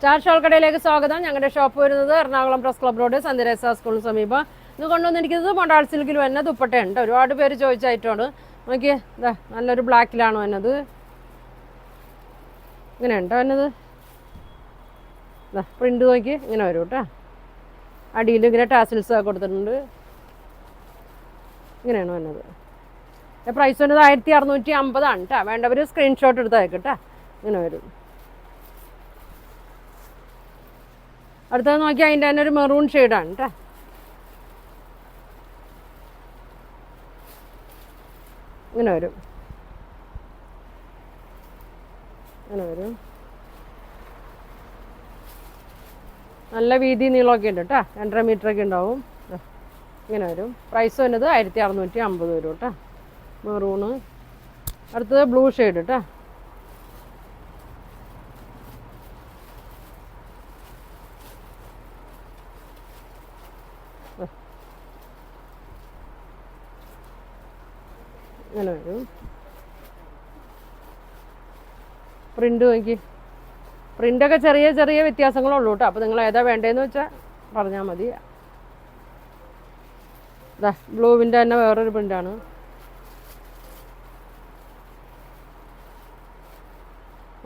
Star shawl കടയിലേക്ക് സ്വാഗതം. ഞങ്ങളുടെ ഷോപ്പ് വരുന്നത് എറണാകുളം പ്രസ് ക്ലബ് റോഡ് സന്ധ്യരേസ സ്കൂളിന് സമീപം. ഇത് കൊണ്ടുവന്നിരിക്കുന്നത് മൊണ്ടാൾ സിൽക്കിൽ തന്നെ ദുപ്പട്ടയുണ്ട്. ഒരുപാട് പേര് ചോദിച്ചായിട്ടാണ്. നോക്കിയേ, ഇതാ നല്ലൊരു ബ്ലാക്കിലാണ് വന്നത്. ഇങ്ങനെയുണ്ടോ വന്നത്? ഇതാ പ്രിൻ്റ് നോക്കി ഇങ്ങനെ വരും കേട്ടോ. അടിയിൽ ഇങ്ങനെ ടാസിൽസ് കൊടുത്തിട്ടുണ്ട്. ഇങ്ങനെയാണ് വന്നത്. പ്രൈസ് വന്നത് 1650 കേട്ടോ. വേണ്ടവർ സ്ക്രീൻഷോട്ട് എടുത്തയക്കും കേട്ടോ. ഇങ്ങനെ വരും. അടുത്തത് നോക്കിയാൽ അതിൻ്റെ തന്നെ ഒരു മെറൂൺ ഷെയ്ഡാണ് കേട്ടോ. ഇങ്ങനെ വരും. ഇങ്ങനെ വരും. നല്ല വീതി നീളമൊക്കെ ഉണ്ട് കേട്ടോ. 2.5 മീറ്ററൊക്കെ ഉണ്ടാവും. ഇങ്ങനെ വരും. പ്രൈസ് വന്നത് 1650 വരും കേട്ടോ. മെറൂണ്. അടുത്തത് ബ്ലൂ ഷെയ്ഡ് കേട്ടോ. ഇങ്ങനെ വരും. പ്രിൻ്റ് നോക്കി. പ്രിൻ്റൊക്കെ ചെറിയ ചെറിയ വ്യത്യാസങ്ങളുള്ളൂ കേട്ടോ. അപ്പോൾ നിങ്ങൾ ഏതാ വേണ്ടതെന്ന് വെച്ചാൽ പറഞ്ഞാൽ മതി. ഇതാ ബ്ലൂവിൻ്റെ തന്നെ വേറൊരു പ്രിൻ്റാണ്.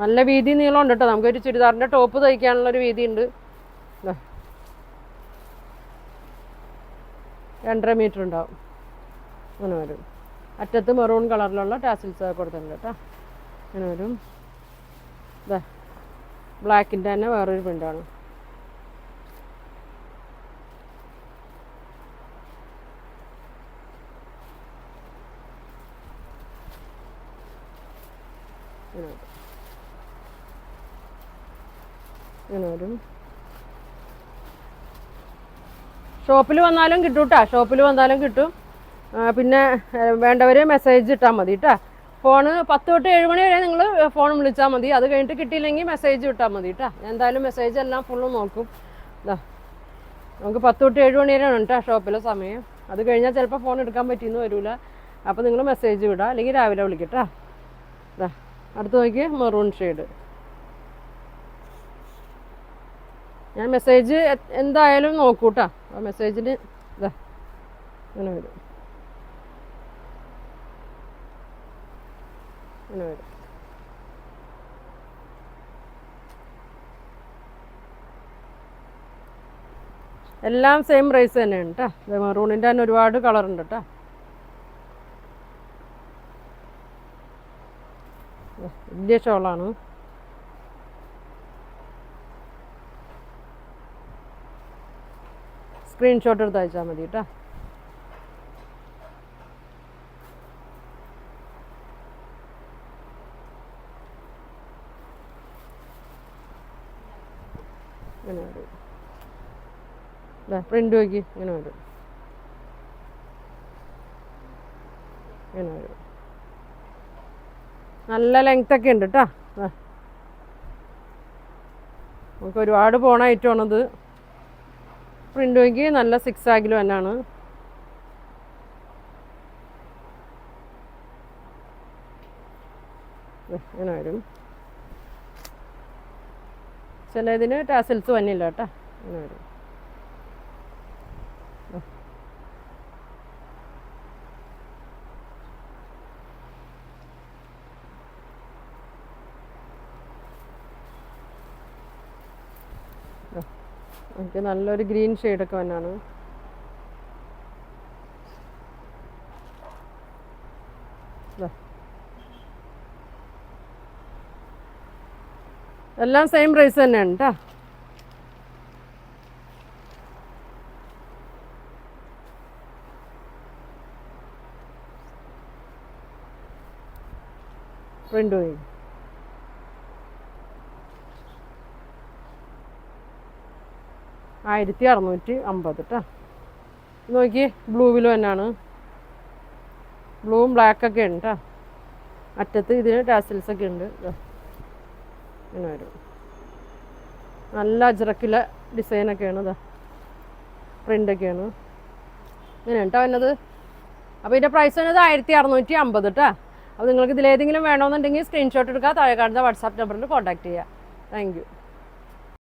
നല്ല വീതി നീളമുണ്ട് കേട്ടോ. നമുക്കൊരു ചുരിദാറിൻ്റെ ടോപ്പ് തയ്ക്കാനുള്ളൊരു വീതി ഉണ്ട്. 2.5 മീറ്റർ ഉണ്ടാവും. അങ്ങനെ വരും. അറ്റത്ത് മെറൂൺ കളറിലുള്ള ടാസിൽസ് കൊടുത്തിട്ടുണ്ട് കേട്ടോ. ഇങ്ങനെ വരും. ഇതാ ബ്ലാക്കിൻ്റെ തന്നെ വേറൊരു പ്രിൻ്റാണ്. ഇങ്ങനെ വരും. ഷോപ്പിൽ വന്നാലും കിട്ടും കേട്ടോ. ഷോപ്പിൽ വന്നാലും കിട്ടും. പിന്നെ വേണ്ടവർ മെസ്സേജ് ഇട്ടാൽ മതി കേട്ടോ. ഫോണ് 10 തൊട്ട് 7 മണി വരെ നിങ്ങൾ ഫോൺ വിളിച്ചാൽ മതി. അത് കഴിഞ്ഞിട്ട് കിട്ടിയില്ലെങ്കിൽ മെസ്സേജ് ഇട്ടാൽ മതി കേട്ടോ. ഞാൻ എന്തായാലും മെസ്സേജ് എല്ലാം ഫുള്ളും നോക്കും. ഇതാ നമുക്ക് 10 തൊട്ട് 7 മണി വരെയാണ് കേട്ടോ ഷോപ്പിലെ സമയം. അത് കഴിഞ്ഞാൽ ചിലപ്പോൾ ഫോൺ എടുക്കാൻ പറ്റിയെന്ന് വരില്ല. അപ്പോൾ നിങ്ങൾ മെസ്സേജ് വിടാം, അല്ലെങ്കിൽ രാവിലെ വിളിക്കട്ടോ. ഇതാ അടുത്ത് നോക്കി മെറൂൺ ഷെയ്ഡ്. ഞാൻ മെസ്സേജ് എന്തായാലും നോക്കൂ കേട്ടോ. ആ മെസ്സേജിന് ഇതാ ഇങ്ങനെ വരും. ഇങ്ങനെ വരും. എല്ലാം സെയിം പ്രൈസ് തന്നെയാണ് കേട്ടോ. മെറൂണിൻ്റെ തന്നെ ഒരുപാട് കളറുണ്ട് കേട്ടോ. വലിയ ഷോളാണ്. സ്ക്രീൻഷോട്ട് എടുത്ത് അയച്ചാൽ മതി കേട്ടോ. ഇങ്ങനെ വരും. പ്രിൻ്റ് നോക്കി ഇങ്ങനെ വരും. ഇങ്ങനെ വരും. നല്ല ലെങ്ത്തൊക്കെ ഉണ്ട് കേട്ടോ. നമുക്ക് ഒരുപാട് പോണ ഐറ്റമാണത്. പ്രിൻ്റ് നോക്കി നല്ല 6 ആഗിലും തന്നെയാണ്. ഇങ്ങനെ വരും. ചിലതിന് ടാസിൽസ് വന്നില്ല കേട്ടോ. ഇങ്ങനെ വരും. എനിക്ക് നല്ലൊരു ഗ്രീൻ ഷെയ്ഡൊക്കെ വന്നാണ്. എല്ലാം സെയിം പ്രൈസ് തന്നെയാണ് കേട്ടോ. പ്രിൻ്റ് പോയി. $1650 കേട്ടോ. നോക്കി ബ്ലൂവിൽ തന്നെയാണ്. ബ്ലൂവും ബ്ലാക്കൊക്കെ ഉണ്ട് കേട്ടോ. അറ്റത്ത് ഇതിന് ടാസിൽസൊക്കെ ഉണ്ട്. ഇങ്ങനെ വരും. നല്ല അജ്രക്കിലെ ഡിസൈനൊക്കെയാണ്. ഇതാ പ്രിൻ്റൊക്കെയാണ്. ഇങ്ങനെ കേട്ടോ വന്നത്. അപ്പോൾ ഇതിൻ്റെ പ്രൈസ് വന്നത് 1650 കേട്ടോ. അപ്പോൾ നിങ്ങൾക്ക് ഇതിലേതെങ്കിലും വേണമെന്നുണ്ടെങ്കിൽ സ്ക്രീൻഷോട്ട് എടുക്കുക. താഴെ കാണുന്ന വാട്സാപ്പ് നമ്പറിൽ കോൺടാക്ട് ചെയ്യുക. Thank you.